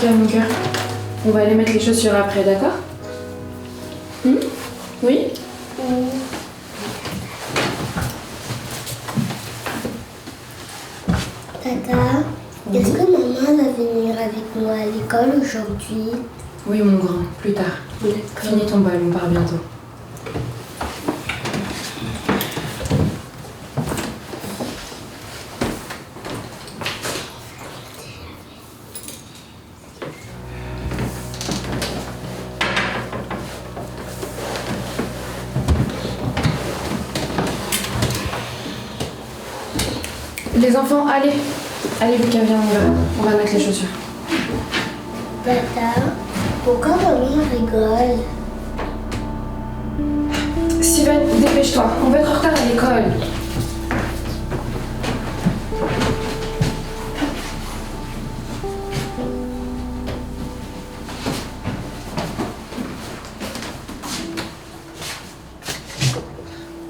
calme mon cœur. On va aller mettre les chaussures après, d'accord? Oui? Tata, est-ce que maman va venir avec nous à l'école aujourd'hui? Oui mon grand, plus tard. Finis ton bol, on part bientôt. Les enfants, allez. Allez Lucas, viens, on va mettre les chaussures. Tata, pourquoi maman rigole? Steven, dépêche-toi, on va être en retard à l'école.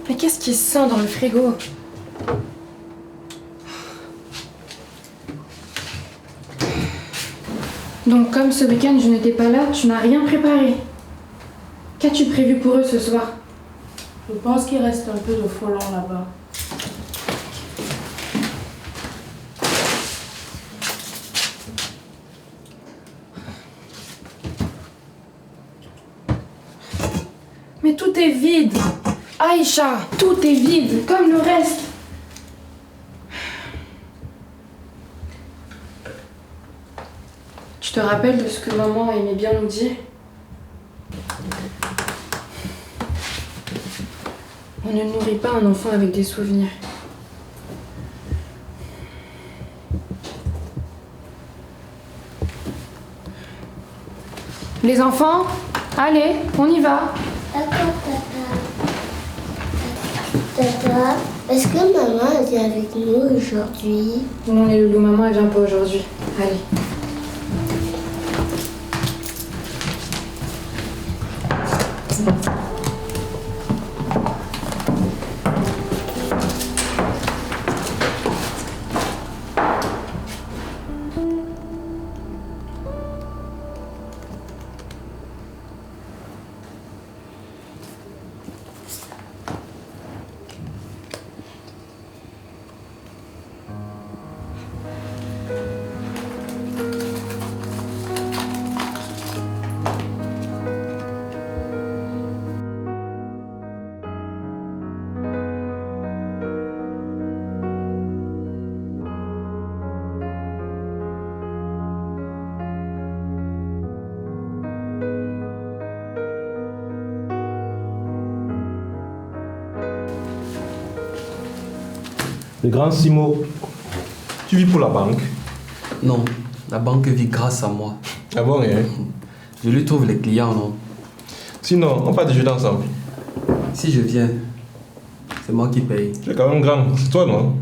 Mais qu'est-ce qui sent dans le frigo? Donc comme ce week-end je n'étais pas là, tu n'as rien préparé. Qu'as-tu prévu pour eux ce soir? Je pense qu'il reste un peu de folon là-bas. Mais tout est vide. Aïcha, tout est vide, comme le reste. Tu te rappelles de ce que maman aimait bien nous dire? On ne nourrit pas un enfant avec des souvenirs. Les enfants, allez, on y va. D'accord, Tata. Tata, est-ce que maman vient avec nous aujourd'hui? Non les loulous, maman elle vient pas aujourd'hui. Allez. Le grand Simo, tu vis pour la banque? Non, la banque vit grâce à moi. Ah bon, rien. Je lui trouve les clients, non? Sinon, on part déjeuner ensemble. Si je viens, c'est moi qui paye. Tu es quand même grand, c'est toi, non?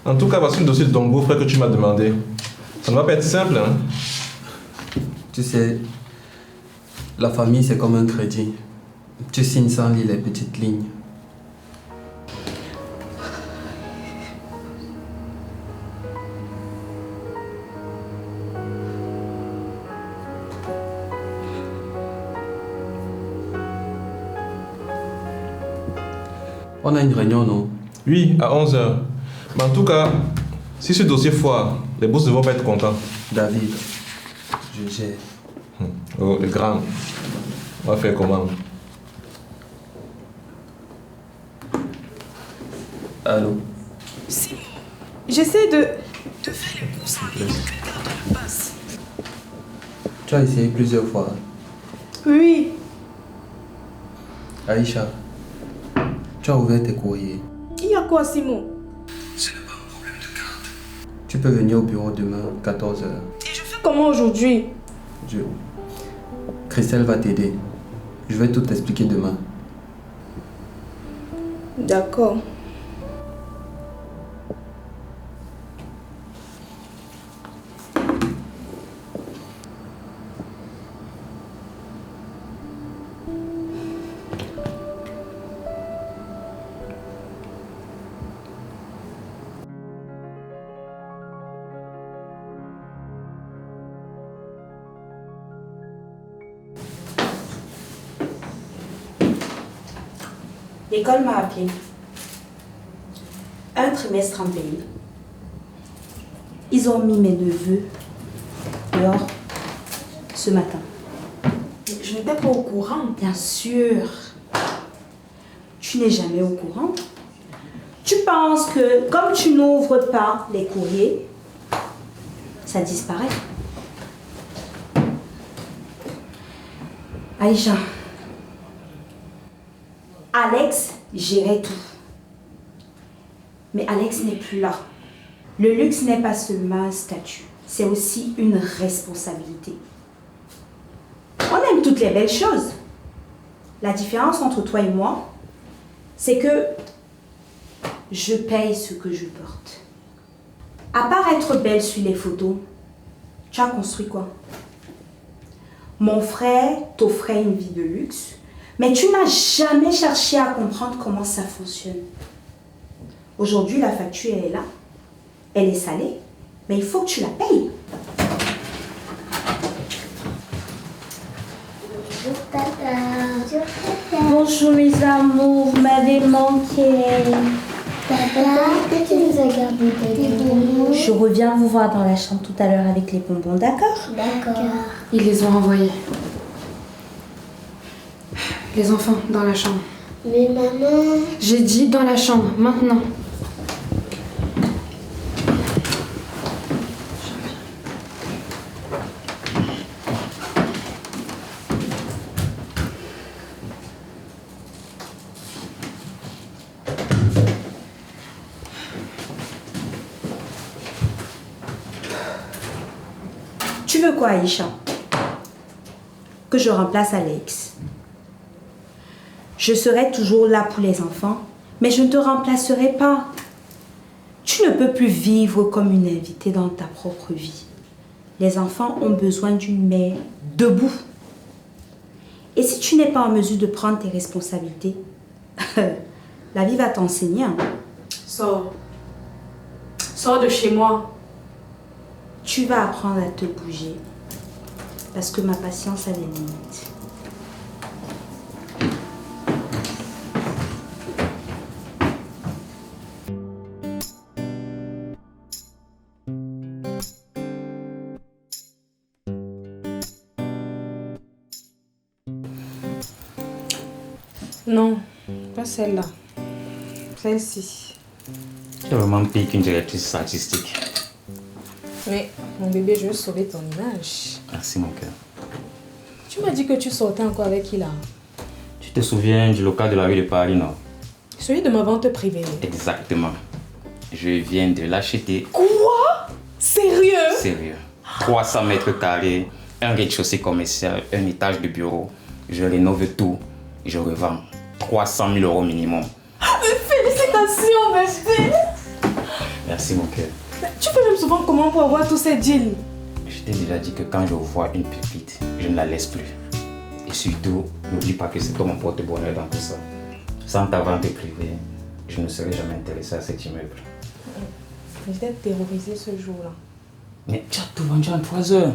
En tout cas, voici le dossier de ton beau-frère que tu m'as demandé. Ça ne va pas être simple, hein? Tu sais, la famille, c'est comme un crédit. Tu signes sans lire les petites lignes. On a une réunion, non? Oui, à 11h. Mais en tout cas, si ce dossier foire, les boss ne vont pas être contents. David, je gère. Oh, le grand. On va faire comment? Allô? Simon, j'essaie de faire les courses en ligne. Quelqu'un te le passe. Tu as essayé plusieurs fois. Oui. Aïcha, tu as ouvert tes courriers. Il y a quoi, Simon? Ce n'est pas un problème de carte. Tu peux venir au bureau demain, 14h. Et je fais comment aujourd'hui? Christelle va t'aider. Je vais tout t'expliquer demain. D'accord. L'école m'a appelé. Un trimestre en pays. Ils ont mis mes neveux dehors ce matin. Je n'étais pas au courant. Bien sûr. Tu n'es jamais au courant. Tu penses que comme tu n'ouvres pas les courriers, ça disparaît. Aïcha, Alex gérait tout. Mais Alex n'est plus là. Le luxe n'est pas seulement un statut, c'est aussi une responsabilité. On aime toutes les belles choses. La différence entre toi et moi, c'est que je paye ce que je porte. À part être belle sur les photos, tu as construit quoi? Mon frère t'offrait une vie de luxe, mais tu n'as jamais cherché à comprendre comment ça fonctionne. Aujourd'hui, la facture est là. Elle est salée, mais il faut que tu la payes. Bonjour tata. Bonjour tata. Bonjour mes amours, vous m'avez manqué. Tata, que tu nous as gardé des bonbons? Je reviens vous voir dans la chambre tout à l'heure avec les bonbons, d'accord? D'accord. Ils les ont renvoyés. Les enfants, dans la chambre. Mais maman... J'ai dit dans la chambre, maintenant. Tu veux quoi, Aïcha? Que je remplace Alex. Je serai toujours là pour les enfants, mais je ne te remplacerai pas. Tu ne peux plus vivre comme une invitée dans ta propre vie. Les enfants ont besoin d'une mère debout. Et si tu n'es pas en mesure de prendre tes responsabilités, la vie va t'enseigner. Hein. Sors. Sors de chez moi. Tu vas apprendre à te bouger. Parce que ma patience a des limites. Non, pas celle-là. Celle-ci. Tu es vraiment pire qu'une directrice artistique. Mais mon bébé, je veux sauver ton image. Merci mon cœur. Tu m'as dit que tu sortais encore avec qui là? Tu te souviens du local de la rue de Paris, non? Celui de ma vente privée. Exactement. Je viens de l'acheter. Quoi? Sérieux? Sérieux. 300 mètres carrés, un rez-de-chaussée commercial, un étage de bureau. Je rénove tout. Je revends 300 000 € minimum. Mais félicitations, bébé! Merci mon cœur. Tu fais même souvent comment pour avoir tous ces deals? Je t'ai déjà dit que quand je vois une pépite, je ne la laisse plus. Et surtout, n'oublie pas que c'est toi mon porte-bonheur dans tout ça. Sans ta vente privée, je ne serais jamais intéressé à cet immeuble. J'étais terrorisée ce jour-là. Mais tu as tout vendu en 3 heures.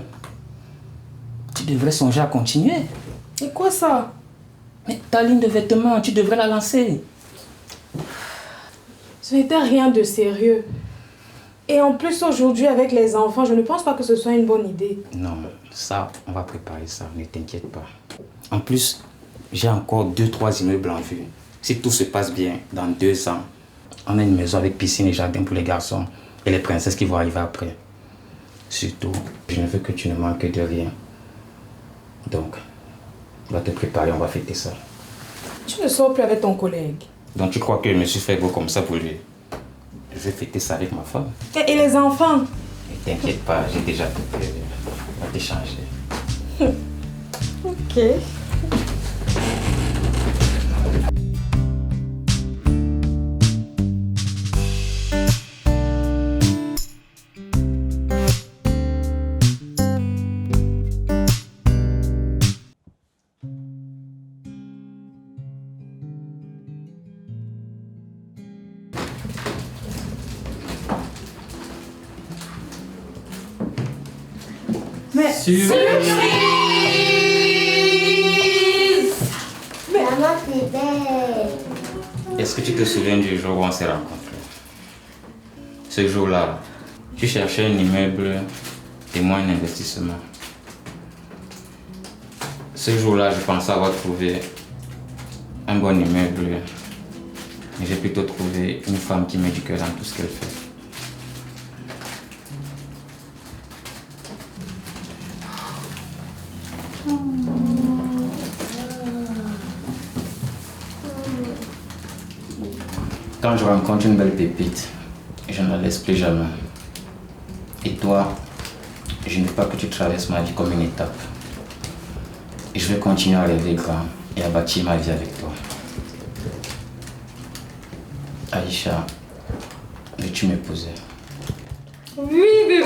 Tu devrais songer à continuer. Et quoi ça? Mais ta ligne de vêtements, tu devrais la lancer. Ce n'était rien de sérieux. Et en plus aujourd'hui avec les enfants, je ne pense pas que ce soit une bonne idée. Non, ça, on va préparer ça, ne t'inquiète pas. En plus, j'ai encore 2-3 immeubles en vue. Si tout se passe bien, dans 2 ans, on a une maison avec piscine et jardin pour les garçons et les princesses qui vont arriver après. Surtout, je ne veux que tu ne manques de rien. Donc, on va te préparer, on va fêter ça. Tu ne sors plus avec ton collègue. Donc tu crois que je me suis fait beau comme ça pour lui? Je vais fêter ça avec ma femme. Et les enfants? Ne t'inquiète pas, j'ai déjà tout prévu. On va t'échanger. Ok. Mais Maman, t'es belle. Est-ce que tu te souviens du jour où on s'est rencontrés? Ce jour-là, tu cherchais un immeuble et moi un investissement. Ce jour-là, je pensais avoir trouvé un bon immeuble, mais j'ai plutôt trouvé une femme qui met du cœur dans tout ce qu'elle fait. Quand je rencontre une belle pépite, je ne la laisse plus jamais. Et toi, je ne veux pas que tu traverses ma vie comme une étape. Et je vais continuer à rêver grand et à bâtir ma vie avec toi. Aïcha, veux-tu m'épouser? Oui, bébé,